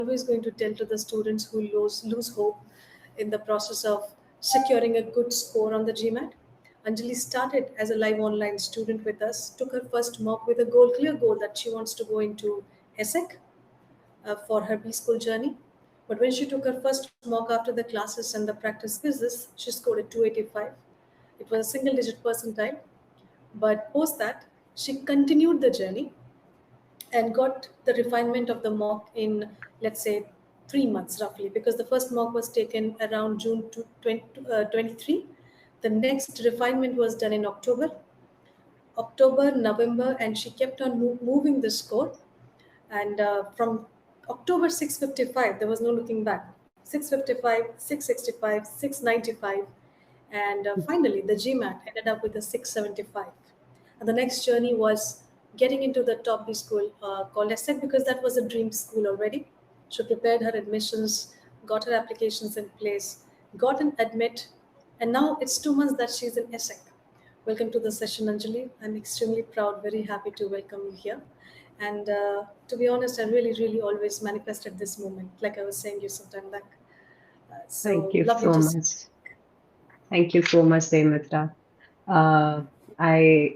always going to tell to the students who lose hope in the process of securing a good score on the GMAT. Anjali started as a live online student with us, took her first mock with a clear goal that she wants to go into ESSEC for her B school journey. But when she took her first mock after the classes and the practice quizzes, she scored a 285. It was a single digit percentile. But post that, she continued the journey and got the refinement of the mock in, let's say, 3 months roughly, because the first mock was taken around June 23. The next refinement was done in October, November, and she kept on moving the score. And from October 655, there was no looking back. 655, 665, 695, and finally the GMAT ended up with a 675. And the next journey was getting into the top B school called ESSEC, because that was a dream school already. She prepared her admissions, got her applications in place, got an admit, and now it's 2 months that she's in ESSEC. Welcome to the session, Anjali. I'm extremely proud, very happy to welcome you here. And to be honest, I really, really always manifested this moment, like I was saying you some time back. Thank So you lovely so to see. much. Thank you so much, Demitra. Uh,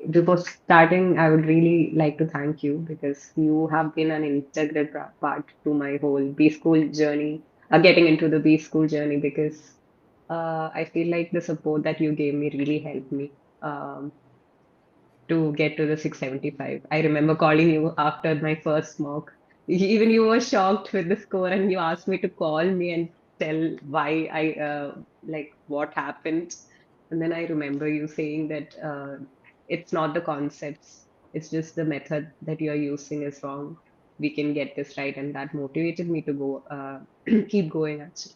before starting, I would really like to thank you because you have been an integral part to my whole B school journey, getting into the B school journey because I feel like the support that you gave me really helped me to get to the 675. I remember calling you after my first mock. Even you were shocked with the score and you asked me to call me and tell why like what happened. And then I remember you saying that it's not the concepts, it's just the method that you're using is wrong. We can get this right. And that motivated me to go, keep going actually.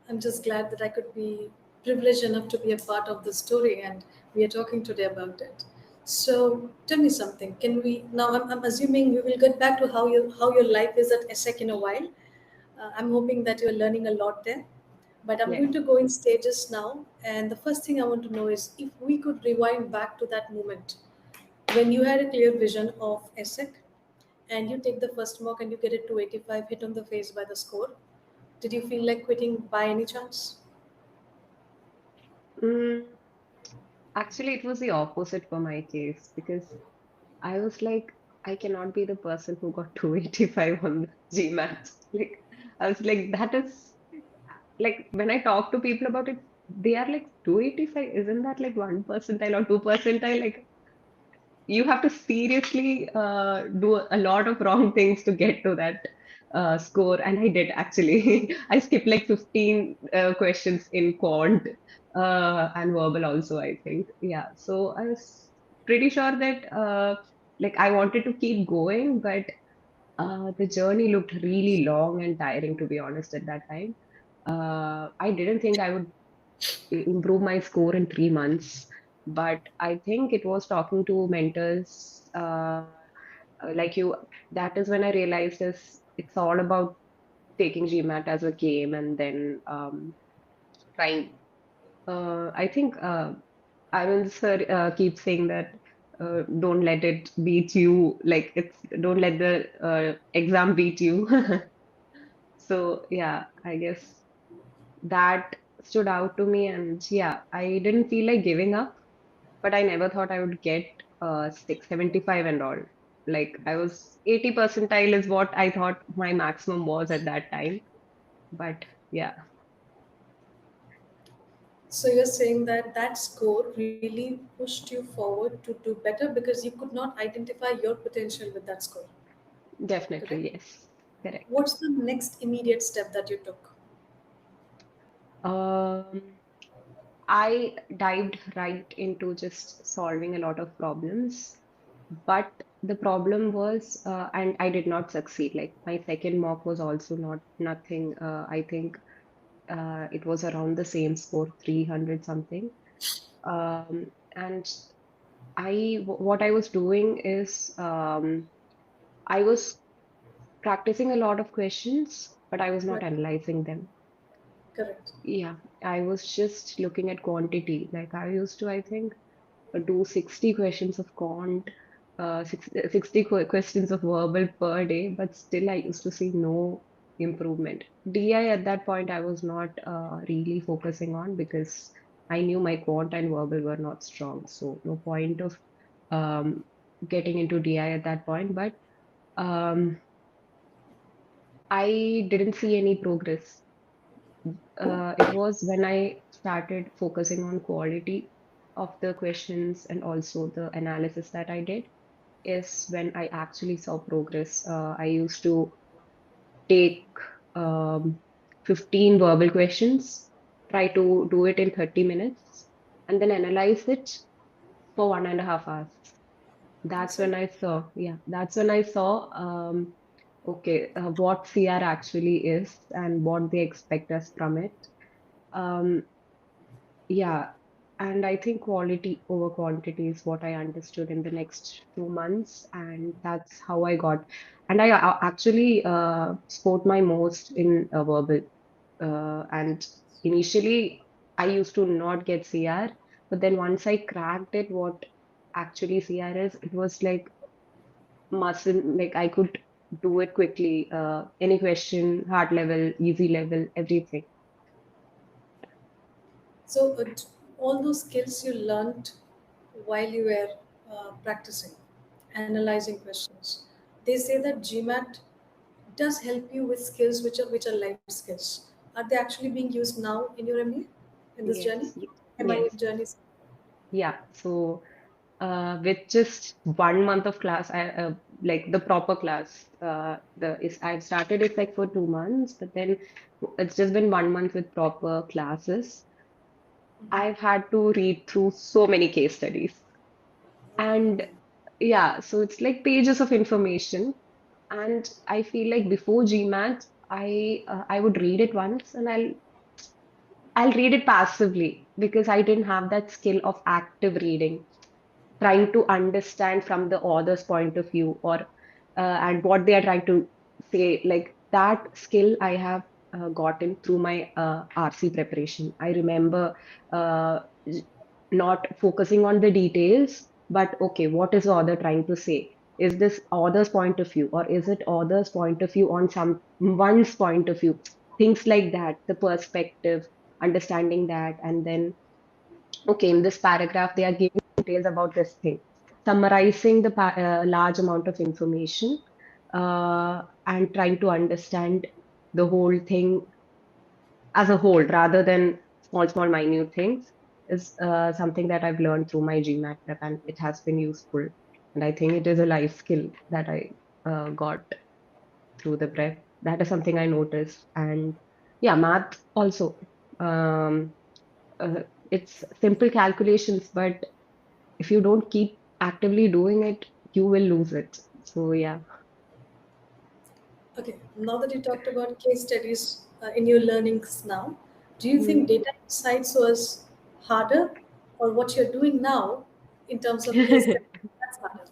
I'm just glad that I could be privileged enough to be a part of the story, and we are talking today about it. So tell me something. Can we now? I'm assuming we will get back to how your life is at ESSEC in a while. I'm hoping that you're learning a lot there. But I'm Yeah. going to go in stages now. And the first thing I want to know is if we could rewind back to that moment when you had a clear vision of ESSEC and you take the first mock and you get it to 85, hit on the face by the score. Did you feel like quitting by any chance? Mm, Actually, it was the opposite for my case because I was like, I cannot be the person who got 285 on the GMAT. Like, I was like, that is like when I talk to people about it, they are like 285, isn't that like 1 percentile or 2 percentile? Like, you have to seriously do a lot of wrong things to get to that score. And I did actually. I skipped like 15 questions in quant and verbal also, I think. Yeah. So I was pretty sure that like I wanted to keep going, but the journey looked really long and tiring, to be honest, at that time. I didn't think I would improve my score in 3 months. But I think it was talking to mentors like you, that is when I realized it's all about taking GMAT as a game and then trying. I think Arun sir keeps saying that don't let it beat you, like don't let the exam beat you. So yeah, I guess that stood out to me, and yeah, I didn't feel like giving up, but I never thought I would get 675 and all. Like I was 80 percentile is what I thought my maximum was at that time. But yeah, So you're saying that that score really pushed you forward to do better because you could not identify your potential with that score, correct? definitely yes, correct. What's the next immediate step that you took? Um, I dived right into just solving a lot of problems, but the problem was, and I did not succeed. Like my second mock was also not nothing. I think it was around the same score, 300 something. And what I was doing is, I was practicing a lot of questions, but I was not Right, analyzing them. correct. Yeah, I was just looking at quantity. Like I used to, I think, do 60 questions of quant, 60 questions of verbal per day, but still I used to see no improvement. DI at that point, I was not really focusing on because I knew my quant and verbal were not strong. So no point of um, getting into DI at that point. But um, I didn't see any progress. It was when I started focusing on quality of the questions and also the analysis that I did is when I actually saw progress. I used to take um, 15 verbal questions, try to do it in 30 minutes, and then analyze it for 1.5 hours. That's That's when it. I saw, yeah, that's when I saw, okay, what CR actually is and what they expect us from it. Um, Yeah, and I think quality over quantity is what I understood in the next 2 months, and that's how I got. And I actually scored my most in verbal. And initially, I used to not get CR, but then once I cracked it, what actually CR is, it was like muscle, like I could do it quickly. Any question, hard level, easy level, everything. So, all those skills you learned while you were practicing, analyzing questions, they say that GMAT does help you with skills which are life skills. Are they actually being used now in your MBA in this journey, Yes, MIA yes. journey? Yeah, so with just 1 month of class, I like the proper class. The is I've started it like for 2 months, but then it's just been 1 month with proper classes. I've had to read through so many case studies, and yeah, so it's like pages of information. And I feel like before GMAT, I would read it once, and I'll read it passively because I didn't have that skill of active reading, trying to understand from the author's point of view or and what they are trying to say. Like that skill I have gotten through my RC preparation. I remember uh, not focusing on the details, but okay, what is the author trying to say? Is this author's point of view, or is it author's point of view on someone's point of view? Things like that, the perspective, understanding that, and then okay, in this paragraph, they are giving details about this thing, summarizing the large amount of information and trying to understand the whole thing as a whole rather than small, minute things is something that I've learned through my GMAT prep, and it has been useful. And I think it is a life skill that I got through the prep. That is something I noticed. And yeah, math also. Um, it's simple calculations, but if you don't keep actively doing it, you will lose it. So yeah. Okay, now that you talked about case studies in your learnings now, do you think Mm. data insights was harder, or what you're doing now in terms of case studies, that's harder?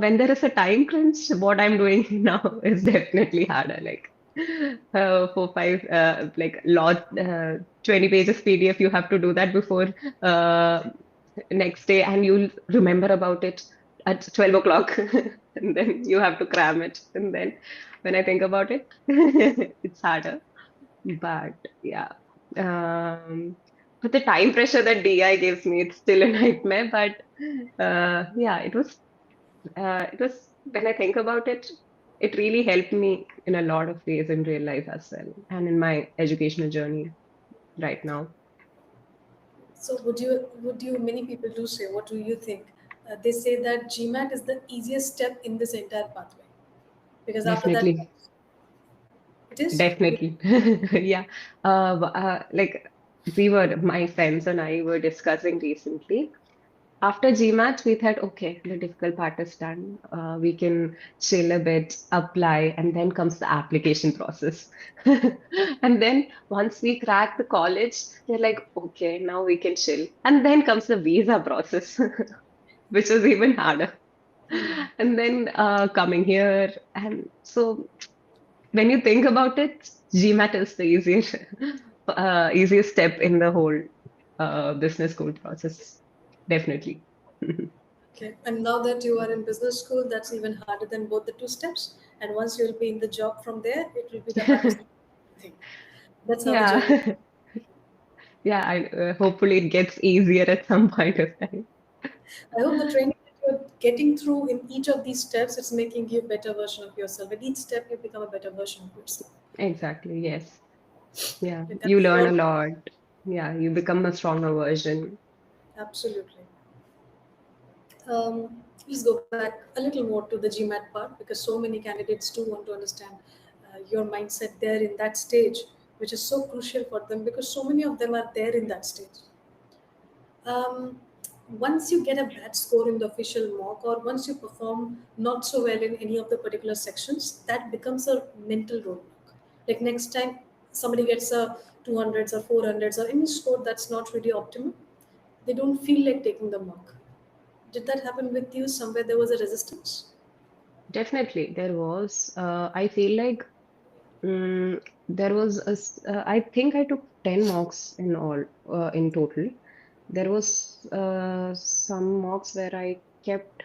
When there is a time crunch, what I'm doing now is definitely harder. Like 4, 5, like lot 20 pages PDF, you have to do that before uh, next day, and you'll remember about it at 12 o'clock, and then you have to cram it. And then when I think about it, it's harder. But yeah, um, but the time pressure that DI gives me, it's still a nightmare. But yeah, it was when I think about it, it really helped me in a lot of ways in real life as well, and in my educational journey right now. So would you many people do say, what do you think? They say that GMAT is the easiest step in this entire pathway because after that Definitely, it is. definitely, yeah. Like my friends and I were discussing recently. After GMAT, we thought, okay, the difficult part is done. We can chill a bit, apply, and then comes the application process. And then once we crack the college, they're like, okay, now we can chill. And then comes the visa process, which is even harder. And then coming here. And so when you think about it, GMAT is the easiest step in the whole business school process. Definitely. Okay. And now that you are in business school, that's even harder than both the two steps. And once you'll be in the job from there, it will be the hardest thing. That's how the journey. Yeah. Yeah, hopefully it gets easier at some point of time. I hope the training that you're getting through in each of these steps is making you a better version of yourself. At each step, you become a better version of yourself. Exactly, yes. Yeah, And you that's learn a all. lot. Yeah, you become a stronger version. Absolutely. Let's go back a little more to the GMAT part because so many candidates do want to understand your mindset there in that stage, which is so crucial for them because so many of them are there in that stage. Um, Once you get a bad score in the official mock, or once you perform not so well in any of the particular sections, that becomes a mental roadblock. Like next time somebody gets a 200s or 400s or any score that's not really optimal, they don't feel like taking the mock. Did that happen with you? Somewhere there was a resistance? Definitely, there was. I feel like there was I think I took 10 mocks in all, in total. There was some mocks where I kept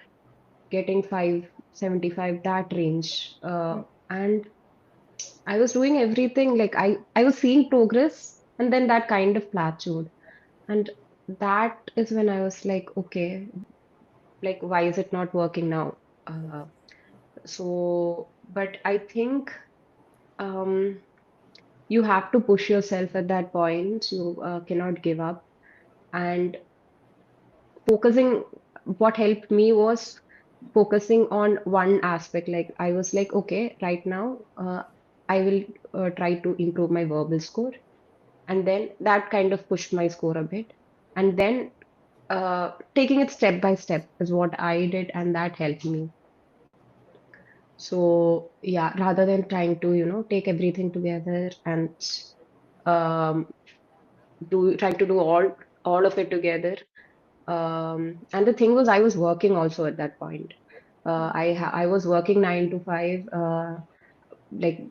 getting 575, that range. And I was doing everything, like I was seeing progress, and then that kind of plateaued. And that is when I was like, okay, like why is it not working now? But I think um, you have to push yourself at that point. You cannot give up. And focusing, what helped me was focusing on one aspect. Like I was like, okay, right now, I will try to improve my verbal score. And then that kind of pushed my score a bit. And then taking it step by step is what I did, and that helped me. So yeah, rather than trying to, take everything together and um, trying to do all of it together. And the thing was, I was working also at that point. I was working 9 to 5, like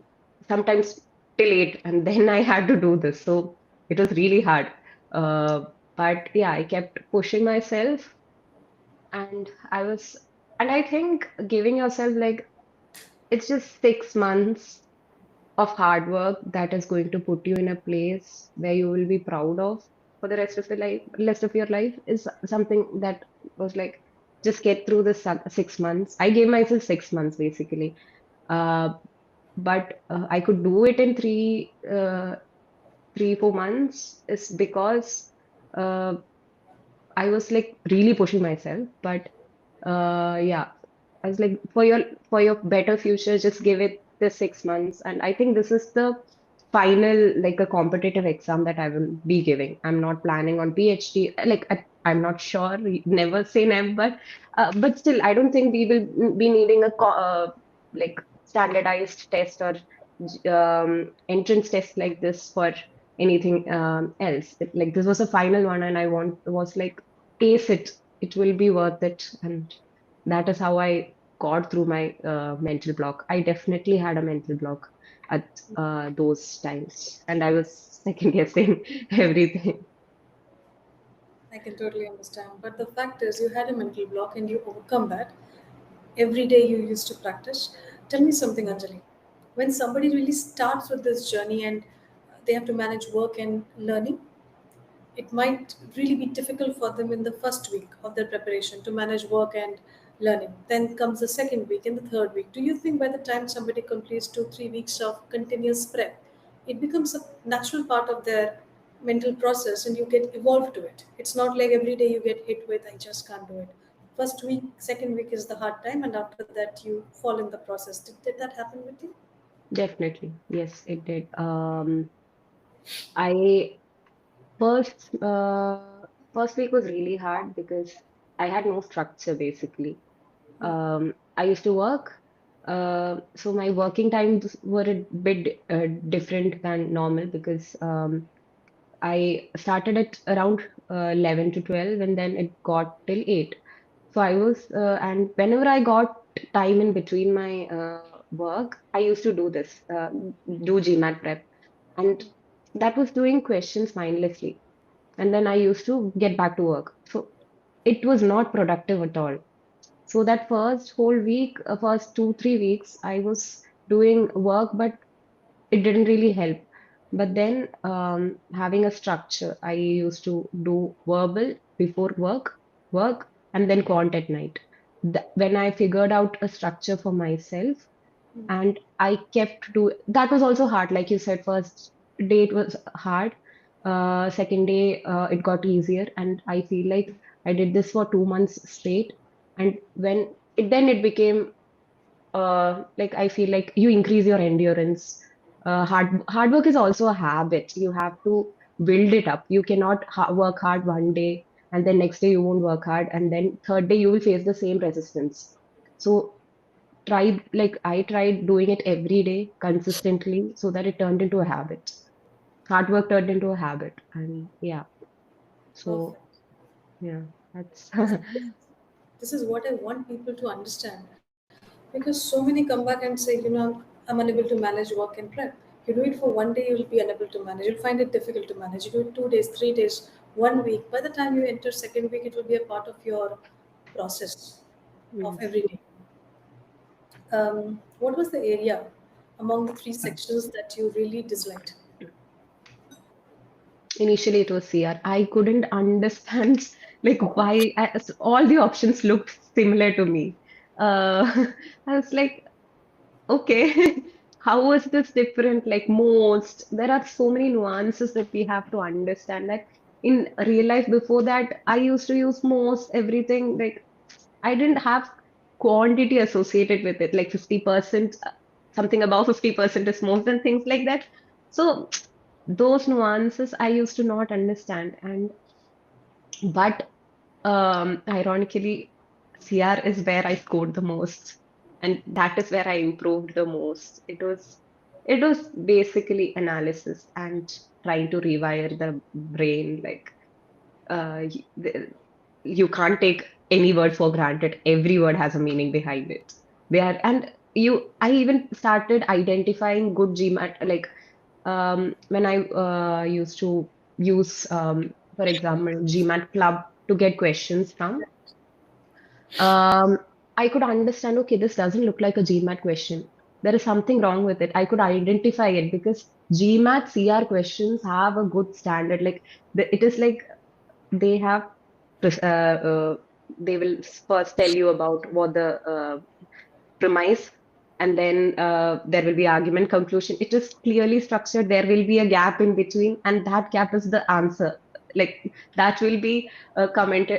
sometimes till 8, and then I had to do this. So it was really hard. Uh, but yeah, I kept pushing myself, and and I think giving yourself like it's just 6 months of hard work that is going to put you in a place where you will be proud of for the rest of your life is something that was like, just get through this 6 months. I gave myself 6 months basically. Uh, but I could do it in 4 months is because uh, I was like really pushing myself. But yeah, I was like, for your better future, just give it the 6 months. And I think this is the final, like a competitive exam that I will be giving. I'm not planning on PhD. Like I'm not sure. Never say never. But still, I don't think we will be needing a like standardized test or entrance test like this for anything else. Like this was a final one, and I was like, ace it. It will be worth it. And that is how I got through my mental block. I definitely had a mental block at those times, and I was second guessing everything. I can totally understand. But the fact is, you had a mental block and you overcome that. Every day you used to practice. Tell me something, Anjali. When somebody really starts with this journey and they have to manage work and learning, it might really be difficult for them in the first week of their preparation to manage work and learning. Then comes the second week and the third week. Do you think by the time somebody completes 2, 3 weeks of continuous prep, it becomes a natural part of their mental process and you get evolved to it? It's not like every day you get hit with, I just can't do it. First week, second week is the hard time, and after that, you fall in the process. Did that happen with you? Definitely, yes, it did. I first first week was really hard because I had no structure basically. I used to work, so my working times were a bit different than normal because I started at around 11 to 12, and then it got till 8. So and whenever I got time in between my work, I used to do this, do GMAT prep. And that was doing questions mindlessly. And then I used to get back to work. So it was not productive at all. So that first whole week, first 2, 3 weeks, I was doing work, but it didn't really help. But then having a structure, I used to do verbal before work, and then quant at night. When I figured out a structure for myself, and I kept do that was also hard, like you said, first day it was hard. Second day it got easier, and I feel like I did this for 2 months straight. And then it became like I feel like you increase your endurance. Hard work is also a habit. You have to build it up. You cannot work hard one day and then next day you won't work hard, and then third day you will face the same resistance. So I tried doing it every day consistently so that it turned into a habit. Hard work turned into a habit, and yeah. So Perfect. yeah, that's This, this is what I want people to understand. Because so many come back and say, I'm unable to manage work and prep. You do it for one day, you'll be unable to manage. You'll find it difficult to manage. You do it 2 days, 3 days, one week. By the time you enter second week, it will be a part of your process of yes. every day. What was the area among the three sections that you really disliked? Initially, it was CR. I couldn't understand like all the options looked similar to me. I was like, okay, how is this different? Like most, there are so many nuances that we have to understand. That in real life, before that, I used to use most everything. Like I didn't have quantity associated with it, like 50%, something above 50% is most, and things like that. So those nuances I used to not understand. And but ironically, CR is where I scored the most, and that is where I improved the most. It was basically analysis and trying to rewire the brain. Like you can't take any word for granted. Every word has a meaning behind it. I even started identifying good GMAT, like when I used to use, for example, GMAT Club to get questions from, um, I could understand, okay, this doesn't look like a GMAT question. There is something wrong with it. I could identify it because GMAT CR questions have a good standard. Like it is like they have, uh, uh, they will first tell you about what the premise, and then there will be argument conclusion. It is clearly structured. There will be a gap in between, and that gap is the answer. Like that will be a comment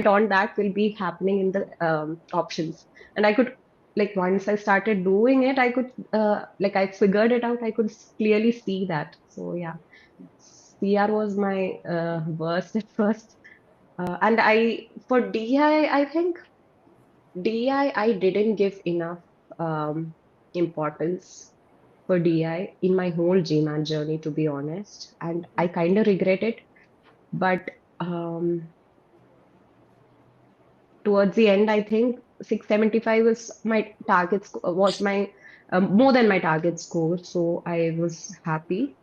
on that will be happening in the options. And I could, like, once I started doing it, I could like I figured it out. I could clearly see that. So yeah, CR was my worst at first. And for DI, I think DI, I didn't give enough importance for DI in my whole GMAT journey, to be honest. And I kind of regret it. But towards the end, I think 675 was my more than my target score. So I was happy.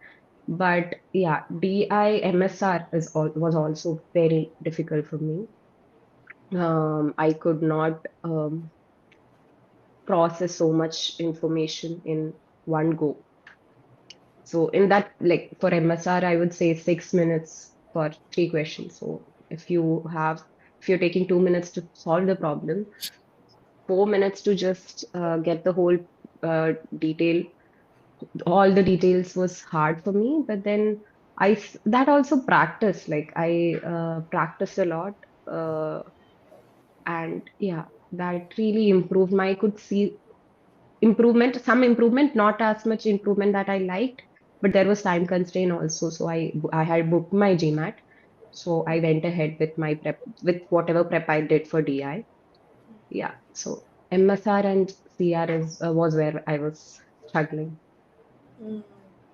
But yeah, DI MSR was also very difficult for me. I could not process so much information in one go. So in that, like for MSR, I would say 6 minutes for three questions. So if you're taking 2 minutes to solve the problem, 4 minutes to just get the whole detail, all the details was hard for me. But then that also practice, like I practiced a lot. And yeah, that really improved my, I could see some improvement, not as much improvement that I liked, but there was time constraint also. So I had booked my GMAT. So I went ahead with my prep, with whatever prep I did for DI. Yeah. So MSR and CR was where I was struggling. Mm.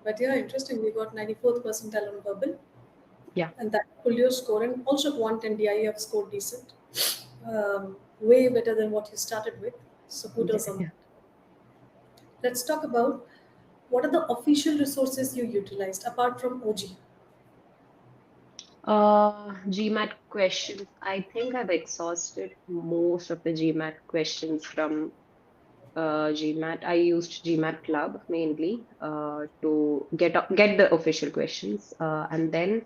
But yeah, interesting. We got 94th percentile on verbal, Yeah. and that pulled your score. And also, quant and DI, you have scored decent, way better than what you started with. So Yeah. kudos on Yeah. that. Let's talk about what are the official resources you utilized apart from OG. GMAT questions. I think I've exhausted most of the GMAT questions from GMAT. I used GMAT Club mainly to get the official questions, and then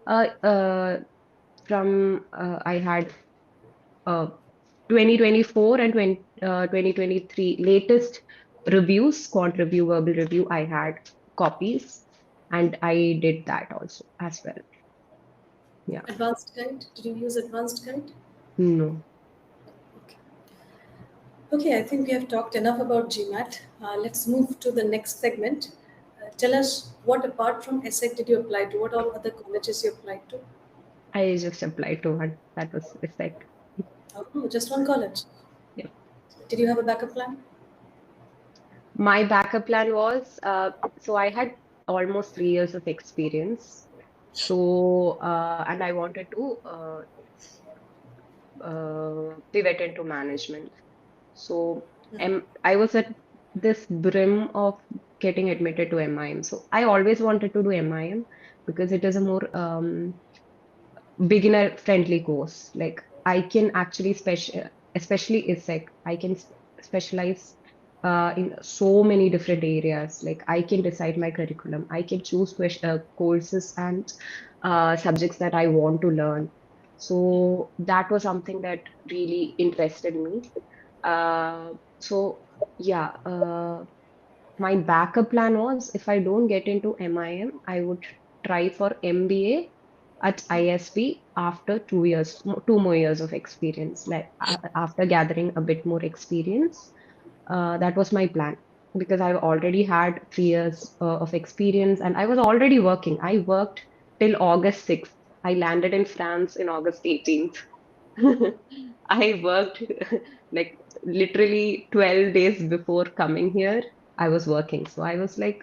uh, uh, from I had uh, 2024 and 2023 latest reviews, quant review, verbal review. I had copies, and I did that also as well. Yeah. Advanced guide? Did you use advanced guide? No. Okay. Okay, I think we have talked enough about GMAT. Let's move to the next segment. Tell us what, apart from ESSEC, did you apply to? What all other colleges you applied to? I just applied to one. That was ESSEC. Oh, just one college. Yeah. Did you have a backup plan? My backup plan was so I had almost 3 years of experience. So and I wanted to pivot into management. So I was at this brim of getting admitted to MIM. So I always wanted to do MIM because it is a more beginner friendly course. Like I can actually especially ISEC, I can specialize in so many different areas. Like I can decide my curriculum, I can choose courses and subjects that I want to learn. So that was something that really interested me. So yeah, my backup plan was if I don't get into MIM, I would try for MBA at ISB after 2 years, 2 more years of experience, like after gathering a bit more experience. That was my plan because I've already had 3 years of experience and I was already working. I worked till August 6th. I landed in France in August 18th. I worked like literally 12 days before coming here. I was working. So I was like,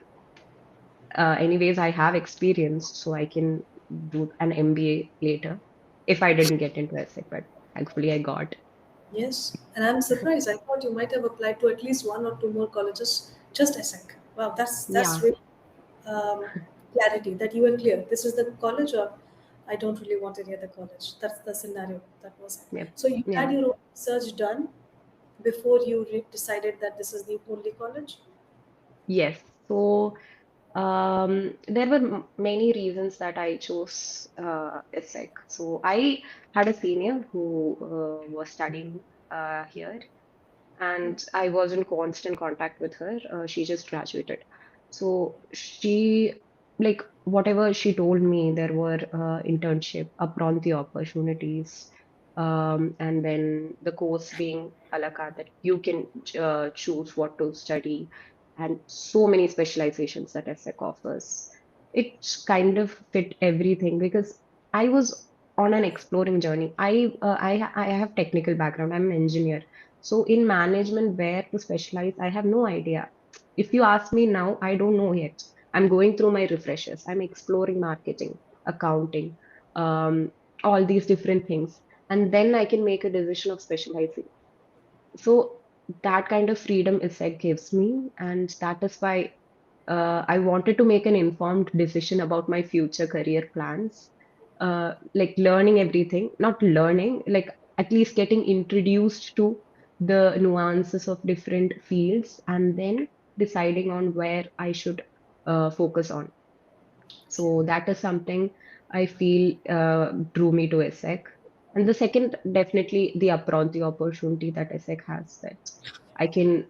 anyways, I have experience, so I can do an MBA later if I didn't get into ESSEC, but thankfully I got. Yes, and I'm surprised. I thought you might have applied to at least one or two more colleges, just ESSEC. Wow, that's Yeah, really clarity that you were clear. This is the college, or I don't really want any other college. That's the scenario. That was it. yeah, So you had yeah. your own research done before you decided that this is the only college. Yes. So there were many reasons that I chose ESSEC. So I had a senior who was studying here, and I was in constant contact with her. She just graduated. So she, like, whatever she told me, there were internship, apprenti opportunities, and then the course being a la carte that you can choose what to study, and so many specializations that ESSEC offers. It kind of fit everything because I was on an exploring journey. I have technical background. I'm an engineer, so in management, where to specialize, I have no idea. If you ask me now, I don't know yet. I'm going through my refreshers. I'm exploring marketing, accounting, all these different things. And then I can make a decision of specializing. So that kind of freedom ISEC gives me. And that is why I wanted to make an informed decision about my future career plans, like learning everything, not learning, like at least getting introduced to the nuances of different fields and then deciding on where I should focus on. So that is something I feel drew me to ESSEC. And the second, definitely the apprenti opportunity that ESSEC has, that I can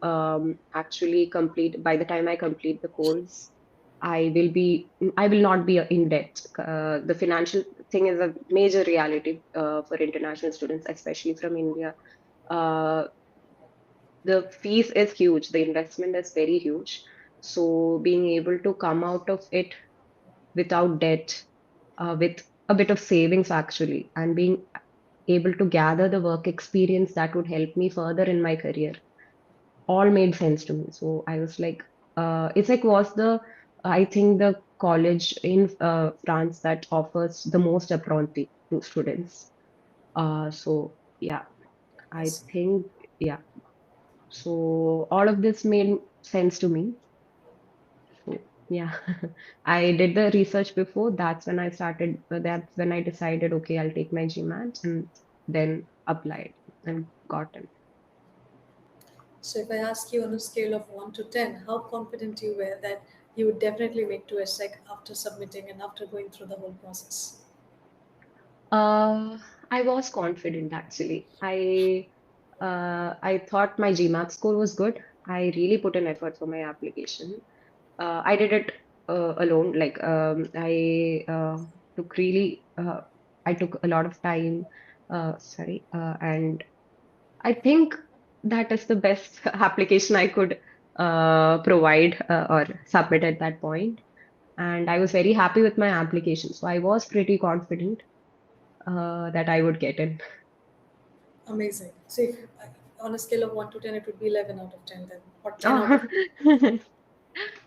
actually complete by the time I complete the course. I will not be in debt. The financial thing is a major reality for international students, especially from India. Uh, the fees is huge, the investment is very huge. So being able to come out of it without debt, with a bit of savings actually, and being able to gather the work experience that would help me further in my career, all made sense to me. So I was like, it's like was the I think the college in France that offers the most apprenti to students. So yeah, I Yes. think yeah. So all of this made sense to me. Yeah, I did the research before. That's when I started. That's when I decided, okay, I'll take my GMAT and then applied and got in. So if I ask you on a scale of 1 to 10, how confident you were that you would definitely make to ESSEC after submitting and after going through the whole process? Uh, I was confident actually. I thought my GMAT score was good. I really put in effort for my application. I did it alone. Took really, I took a lot of time. And I think that is the best application I could provide or submit at that point. And I was very happy with my application. So I was pretty confident that I would get in. Amazing. So if on a scale of 1 to 10, it would be 11 out of 10 then, or 10 out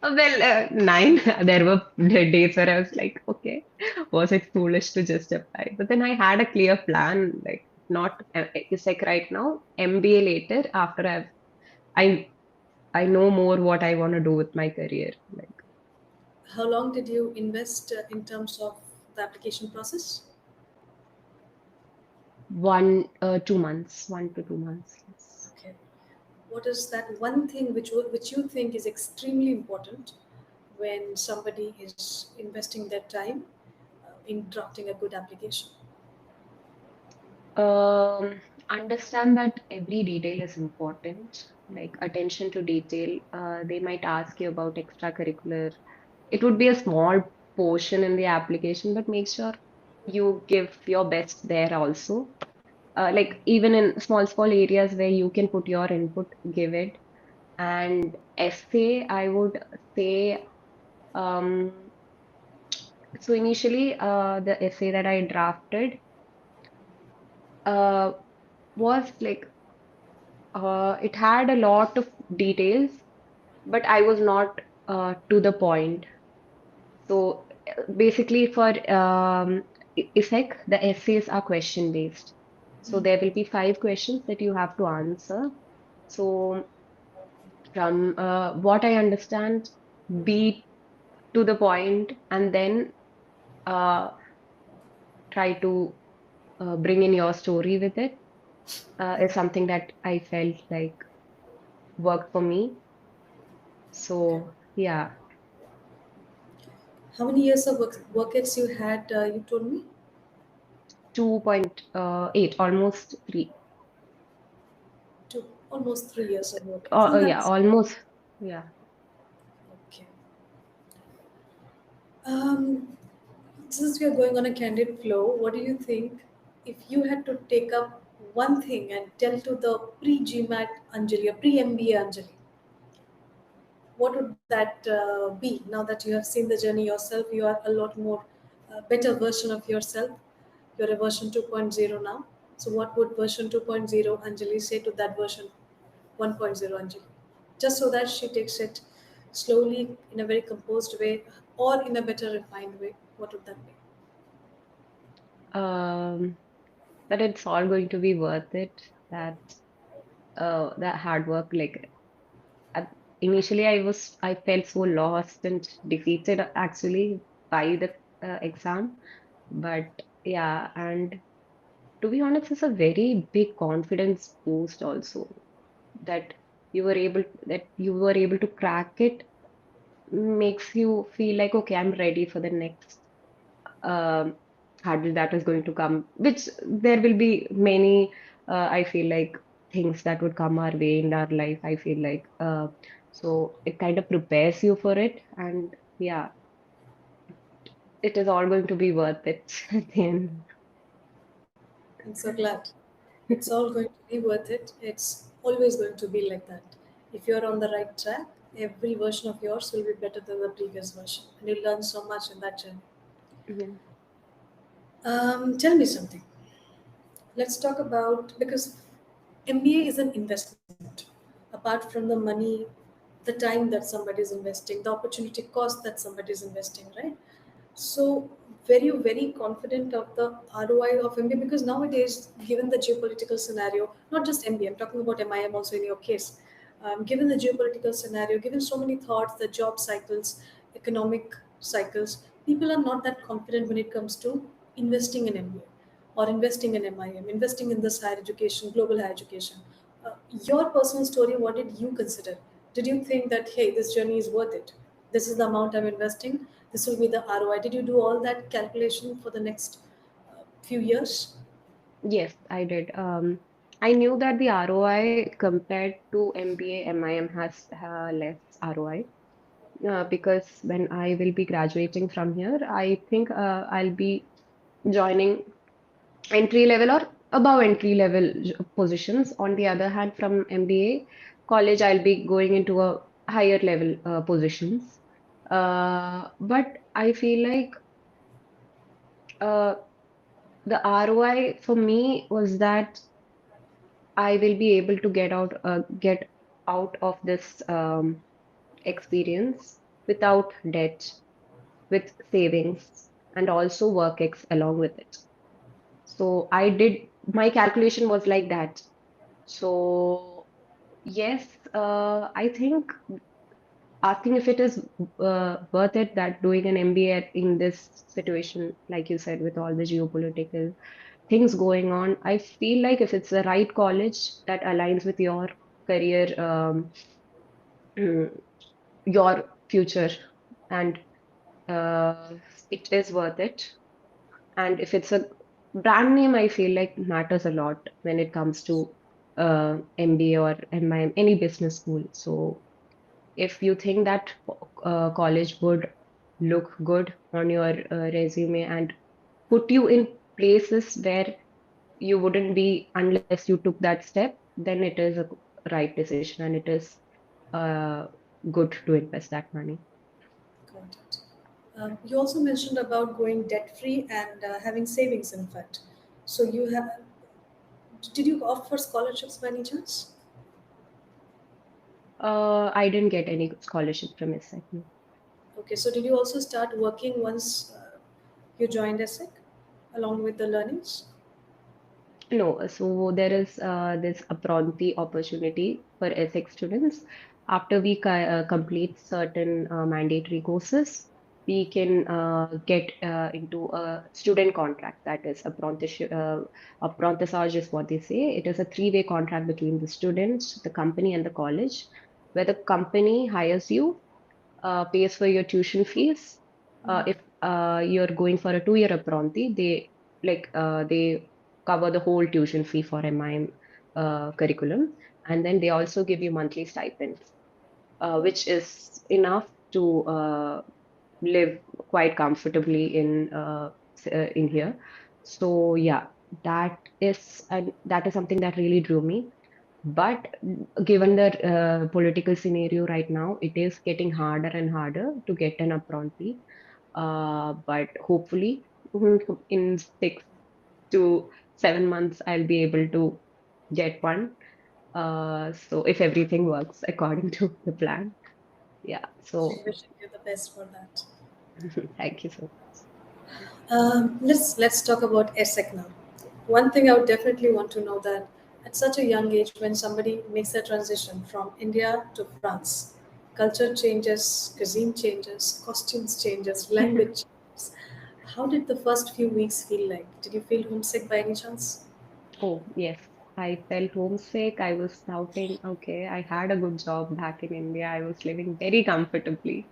Oh, of. well, nine. There were days where I was like, okay, was it foolish to just apply? But then I had a clear plan, like not ESSEC right now, MBA later after I I know more what I want to do with my career. Like How long did you invest in terms of the application process? 2 months, 1 to 2 months. Yes. Okay. What is that one thing which you think is extremely important when somebody is investing their time in drafting a good application? Understand that every detail is important, like attention to detail. They might ask you about extracurricular. It would be a small portion in the application, but make sure you give your best there also. Like even in small areas where you can put your input, give it. And essay, I would say, um, so initially, the essay that I drafted uh, was like it had a lot of details, but I was not to the point. So basically, for ESSEC, the essays are question based. So there will be 5 questions that you have to answer. So from what I understand, be to the point and then uh, try to bring in your story with it is something that I felt like worked for me. Okay. So yeah, How many years of work ex you had? You told me 2.8, almost 3. two, almost 3 years of work ex, and Yeah, that's almost. Yeah. okay. Um, since we are going on a candid flow, what do you think if you had to take up one thing and tell to the pre-GMAT Anjali, or pre-MBA Anjali, what would that be? Now that you have seen the journey yourself, you are a lot more better version of yourself. You're a version 2.0 now. So what would version 2.0 Anjali say to that version 1.0 Anjali? Just so that she takes it slowly in a very composed way or in a better refined way. What would that be? Um, that it's all going to be worth it. That hard work, like initially I felt so lost and defeated actually by the exam. But yeah, and to be honest, it's a very big confidence boost also that you were able to crack it makes you feel like, okay, I'm ready for the next um, hurdle that is going to come, which there will be many, I feel like, things that would come our way in our life. I feel like, so it kind of prepares you for it. And yeah, it is all going to be worth it at the end. I'm so glad. It's all going to be worth it. It's always going to be like that. If you're on the right track, every version of yours will be better than the previous version. And you'll learn so much in that journey. Yeah. Tell me something. Let's talk about, because MBA is an investment. Apart from the money, the time that somebody is investing, the opportunity cost that somebody is investing, right? So, were you very confident of the ROI of MBA? Because nowadays, given the geopolitical scenario, not just MBA, I'm talking about MIM also in your case, given the geopolitical scenario, given so many thoughts, the job cycles, economic cycles, people are not that confident when it comes to investing in MBA or investing in MIM, investing in this higher education, global higher education. Your personal story, what did you consider? Did you think that, hey, this journey is worth it? This is the amount I'm investing. This will be the ROI. Did you do all that calculation for the next few years? Yes, I did. I knew that the ROI compared to MBA, MIM has less ROI because when I will be graduating from here, I think I'll be joining entry level or above entry level positions. On the other hand, from MBA college, I'll be going into a higher level positions. But I feel like uh, the ROI for me was that I will be able to get out of this experience without debt, with savings, and also work ex along with it. So my calculation was like that. So yes, I think asking if it is worth it that doing an MBA in this situation, like you said, with all the geopolitical things going on, I feel like if it's the right college that aligns with your career, your future, and uh, it is worth it. And if it's a brand name, I feel like matters a lot when it comes to MBA or MIM, any business school. So if you think that college would look good on your resume and put you in places where you wouldn't be unless you took that step, then it is a right decision and it is uh, good to invest that money. Got it. You also mentioned about going debt free and having savings, in fact. So you have, did you offer scholarships by any chance? I didn't get any scholarship from ESSEC. No. Okay, so did you also start working once you joined ESSEC along with the learnings? No, so there is this apprenti opportunity for ESSEC students. After we complete certain mandatory courses, we can get into a student contract. That is apprenticeship. Apprentissage is what they say. It is a three-way contract between the students, the company, and the college, where the company hires you, pays for your tuition fees. If you're going for a 2-year apprenti, they cover the whole tuition fee for MIM curriculum, and then they also give you monthly stipends, which is enough to live quite comfortably in here. So yeah, that is something that really drew me. But given the political scenario right now, it is getting harder and harder to get an apprentice. But hopefully, in 6 to 7 months, I'll be able to get one. So if everything works according to the plan, yeah. So Wishing you the best for that. thank you so Let's talk about ESSEC now. One thing I would definitely want to know that at such a young age, when somebody makes a transition from India to France, culture changes, cuisine changes, costumes changes, much. language changes. How did the first few weeks feel like? Did you feel homesick by any chance? Oh, yes. I felt homesick. I was doubting, okay, I had a good job back in India. I was living very comfortably.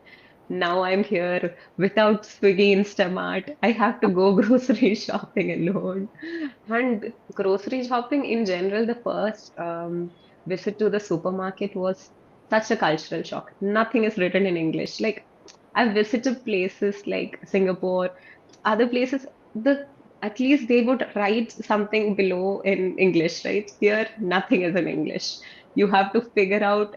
Now I'm here without Swiggy Instamart. I have to go grocery shopping alone. And grocery shopping in general, the first visit to the supermarket was such a cultural shock. Nothing is written in English. Like I've visited places like Singapore, other places, the at least they would write something below in English, right? Here, nothing is in English. You have to figure out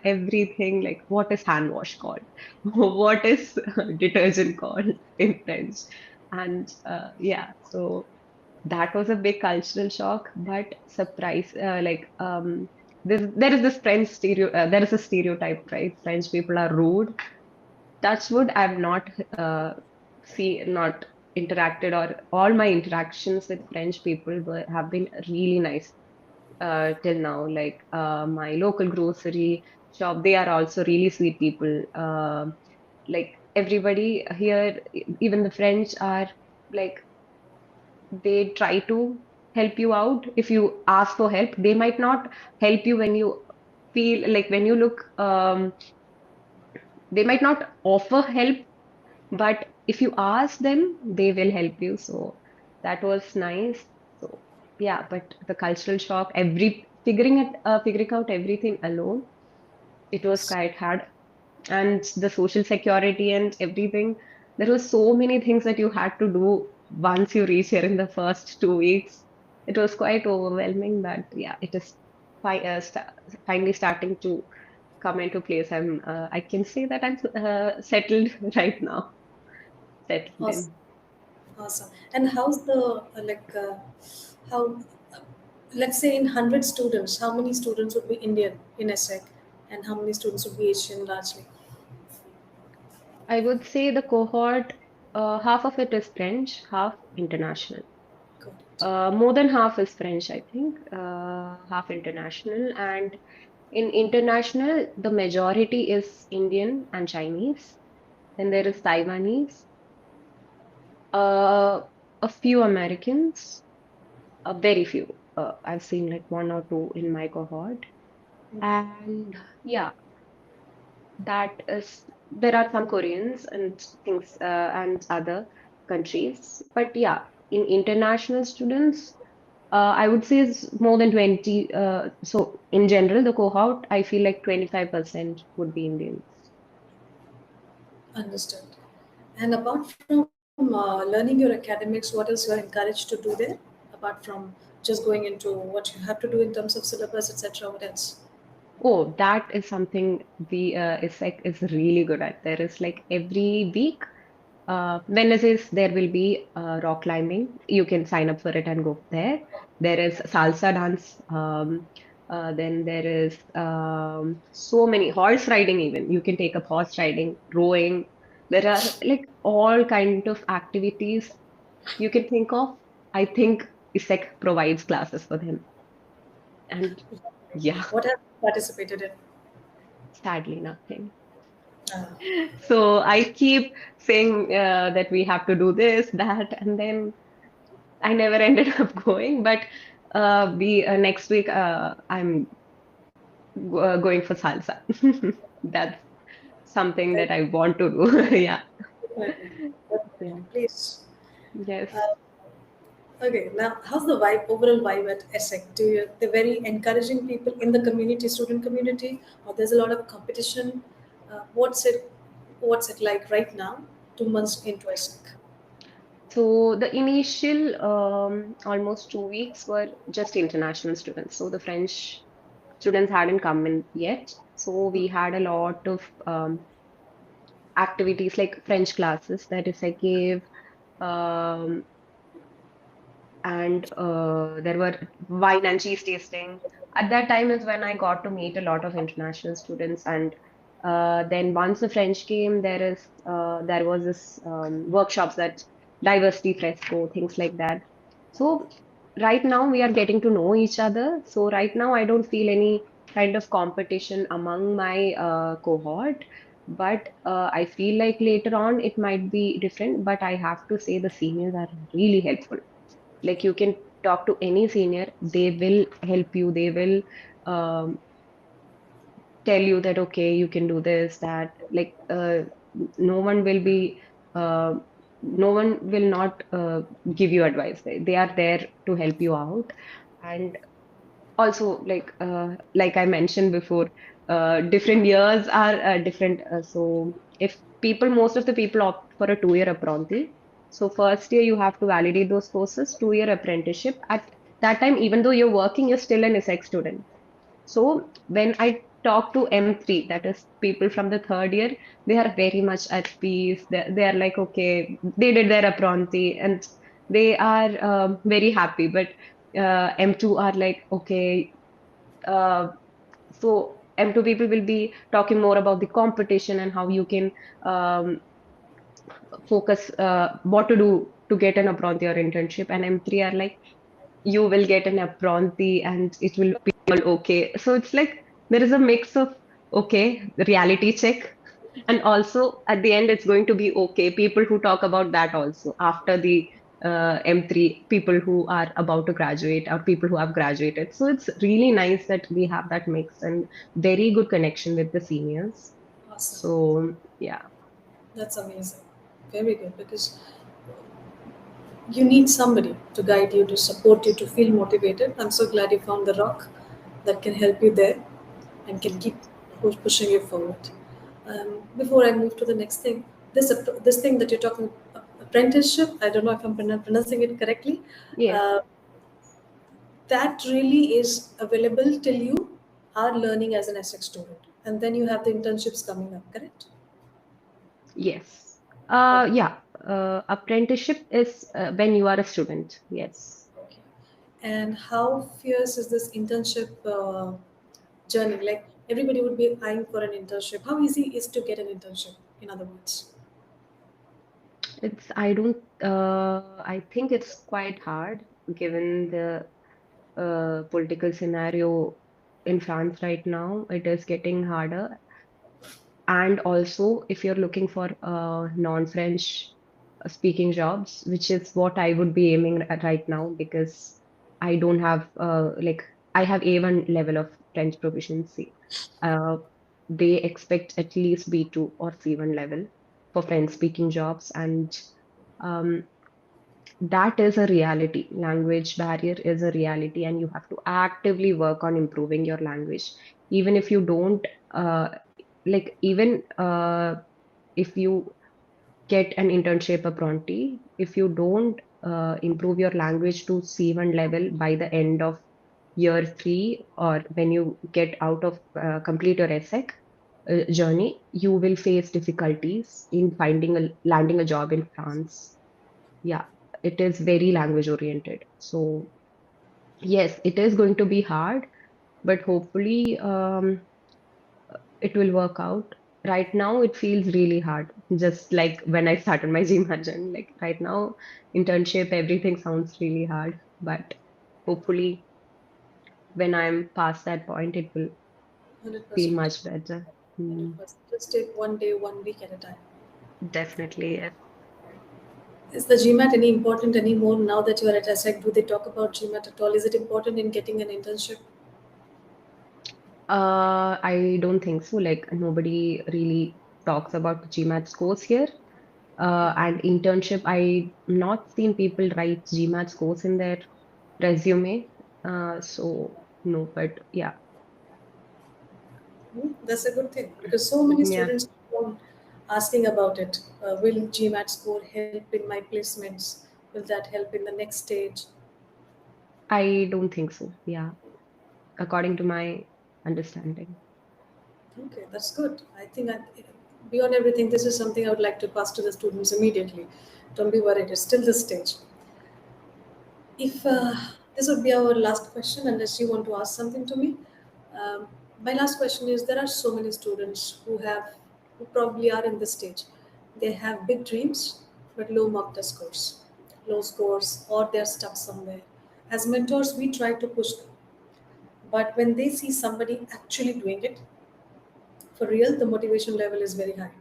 everything like what is hand wash called, what is detergent called in French. And yeah, so that was a big cultural shock, but surprise, there is this there is a stereotype, right? French people are rude. Touchwood, I've not interacted, or all my interactions with French people have been really nice till now. Like my local grocery shop, they are also really sweet people. Like everybody here, even the French, are like they try to help you out. If you ask for help, they might not help you when you feel like when you look, they might not offer help, but if you ask them, they will help you. So that was nice. So yeah, but the cultural shock, figuring out everything alone, it was quite hard. And the social security and everything, there were so many things that you had to do once you reach here in the first 2 weeks. It was quite overwhelming, but yeah, it is finally starting to come into place. I can say that I'm settled right now, settled Awesome. in. Awesome. And how's the how let's say in 100 students, how many students would be Indian in ESSEC and how many students would be Asian largely? I would say the cohort, half of it is French, half international. Got it. More than half is French, I think, half international. And in international, the majority is Indian and Chinese. Then there is Taiwanese, uh, a few Americans, very few. I've seen like one or two in my cohort. And yeah, that is, there are some Koreans and things, and other countries. But yeah, in international students, I would say it's more than 20. So in general, the cohort, I feel like 25% would be Indians. Understood. And apart from learning your academics, what else you are encouraged to do there? Apart from just going into what you have to do in terms of syllabus, etc. What else? Oh, that is something the ISEC is really good at. There is like every week, Wednesdays, there will be rock climbing. You can sign up for it and go there. There is salsa dance. Then there is so many horse riding even. You can take up horse riding, rowing. There are like all kind of activities you can think of. I think ISEC provides classes for them. And yeah, What have you participated in? sadly nothing. Uh, So I keep saying that we have to do this, that, and then I never ended up going. But we next week I'm going for salsa. That's something that I want to do. Yeah. definitely. Yeah. Definitely. Please. Yes. Uh, okay, now how's the vibe, overall vibe at ESSEC? Do you, they're very encouraging people in the community, student community, or there's a lot of competition? What's it like right now, 2 months into ESSEC? So the initial almost 2 weeks were just international students. So the French students hadn't come in yet. So we had a lot of activities like French classes that if I gave, um, and there were wine and cheese tasting. At that time is when I got to meet a lot of international students, and then once the French came, there was this workshops that diversity fresco, things like that. So right now we are getting to know each other. So right now I don't feel any kind of competition among my cohort. But I feel like later on it might be different. But I have to say the seniors are really helpful. Like you can talk to any senior, they will help you. They will um, tell you that okay, you can do this, that. Like no one will be uh, no one will not give you advice. They are there to help you out. And also like I mentioned before, different years are different. So if people most of the people opt for a 2 year apprenti. So first year you have to validate those courses, 2 year apprenticeship. At that time, even though you're working, you're still an ESSEC student. So when I talk to M3, that is people from the third year, they are very much at peace. They are like, okay, they did their apprenti and they are very happy. But M2 are like, okay, uh, so M2 people will be talking more about the competition and how you can um, focus what to do to get an apprenti or internship. And M3 are like, you will get an apprenti and it will be all okay. So it's like there is a mix of okay, the reality check, And also at the end, it's going to be okay. People who talk about that also after the M3, people who are about to graduate or people who have graduated. So it's really nice that we have that mix and very good connection with the seniors. Awesome. So yeah, That's amazing. Very good, because you need somebody to guide you, to support you, to feel motivated. I'm so glad you found the rock that can help you there and can keep pushing you forward. Before I move to the next thing, this thing that you're talking, apprenticeship. I don't know if I'm pronouncing it correctly. yes, Uh, that really is available till you are learning as an ESSEC student, and then you have the internships coming up. Correct? yes. Okay. Yeah. Apprenticeship is when you are a student. Yes. Okay. And how fierce is this internship journey? Like, everybody would be eyeing for an internship. How easy is to get an internship? In other words. I don't, I think it's quite hard given the political scenario in France right now. It is getting harder. And also, if you're looking for non-French speaking jobs, which is what I would be aiming at right now, because I don't have I have A1 level of French proficiency. Uh, they expect at least B2 or C1 level for French speaking jobs, and um, that is a reality. Language barrier is a reality, and you have to actively work on improving your language. Even if you don't, even if you get an internship apprentice, if you don't improve your language to C1 level by the end of year three, or when you get out of complete your ESSEC journey, you will face difficulties in finding landing a job in France. Yeah, it is very language oriented. So yes, it is going to be hard, but hopefully it will work out. Right now, it feels really hard. Just like when I started my GMAT journey, like right now, internship, everything sounds really hard. But hopefully, when I'm past that point, it will feel 100%. much better. Hmm, 100%. Just take one day, 1 week at a time. definitely, yes. Is the GMAT any important anymore now that you are at ESSEC? Do they talk about GMAT at all? Is it important in getting an internship? I don't think so. Like nobody really talks about the GMAT scores here. And internship, I not seen people write GMAT scores in their resume. So no, but yeah, That's a good thing, because so many yeah, students keep on asking about it. Will GMAT score help in my placements? Will that help in the next stage? I don't think so. Yeah, according to my understanding. Okay, that's good. I think beyond everything, this is something I would like to pass to the students immediately. Don't be worried, it's still the stage. If this would be our last question, unless you want to ask something to me. Um, my last question is: there are so many students who probably are in this stage. They have big dreams, but low mark test scores, low scores, or they're stuck somewhere. As mentors, we try to push them, but when they see somebody actually doing it for real, the motivation level is very high.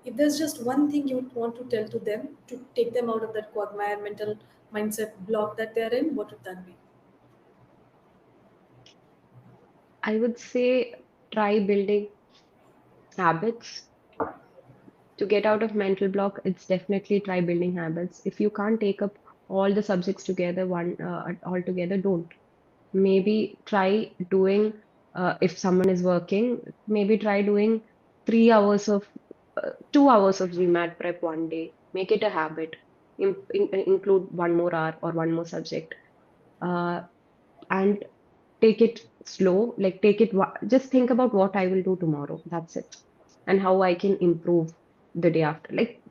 If there's just one thing you would want to tell to them to take them out of that quagmire mental mindset block that they're in, what would that be? I would say try building habits to get out of mental block. It's definitely try building habits. If you can't take up all the subjects together, one all together, don't. Maybe try doing, if someone is working, maybe try doing 3 hours of 2 hours of GMAT prep one day. Make it a habit. Include one more hour or one more subject, uh, and take it slow. Like take it, just think about what I will do tomorrow. That's it, and how I can improve the day after. Like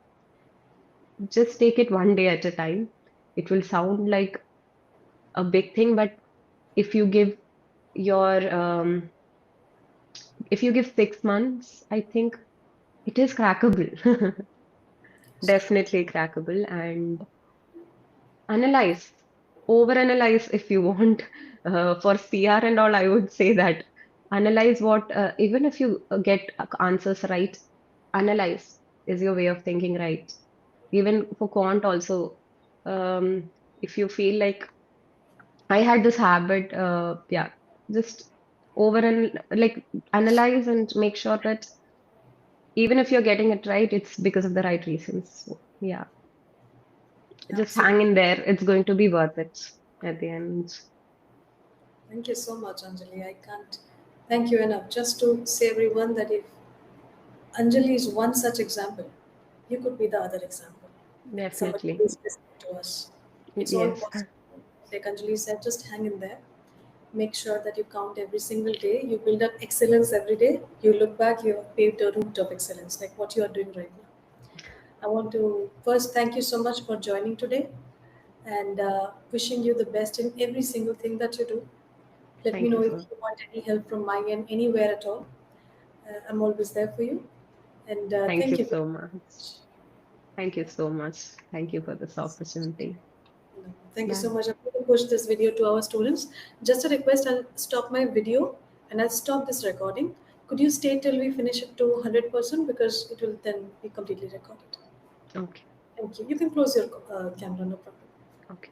just take it one day at a time. It will sound like a big thing, but if you give your if you give 6 months, I think it is crackable. Definitely crackable. And analyze, overanalyze if you want. For CR and all, I would say that analyze what, even if you get answers right, analyze. Is your way of thinking right? Even for quant also, if you feel like I had this habit, yeah, just over and like analyze and make sure that even if you're getting it right, it's because of the right reasons. So, yeah, just hang Absolutely. in there. It's going to be worth it at the end. Thank you so much, Anjali. I can't thank you enough. Just to say everyone that if Anjali is one such example, you could be the other example. Like somebody who Definitely. is listening to us. It's all Yes. possible. Like Anjali said, just hang in there. Make sure that you count every single day. You build up excellence every day. You look back, you have paved a route of excellence, like what you are doing right now. I want to first thank you so much for joining today and wishing you the best in every single thing that you do. Let me Thank you know if so you want any help from my end anywhere at all. I'm always there for you. And Thank you thank you very so much. much. Thank you so much. Thank you for this opportunity. No, thank you so Bye. much. I'm going to push this video to our students. Just a request, I'll stop my video and I'll stop this recording. Could you stay till we finish it to 100% because it will then be completely recorded. Okay. Thank you. You can close your camera, no problem. Okay.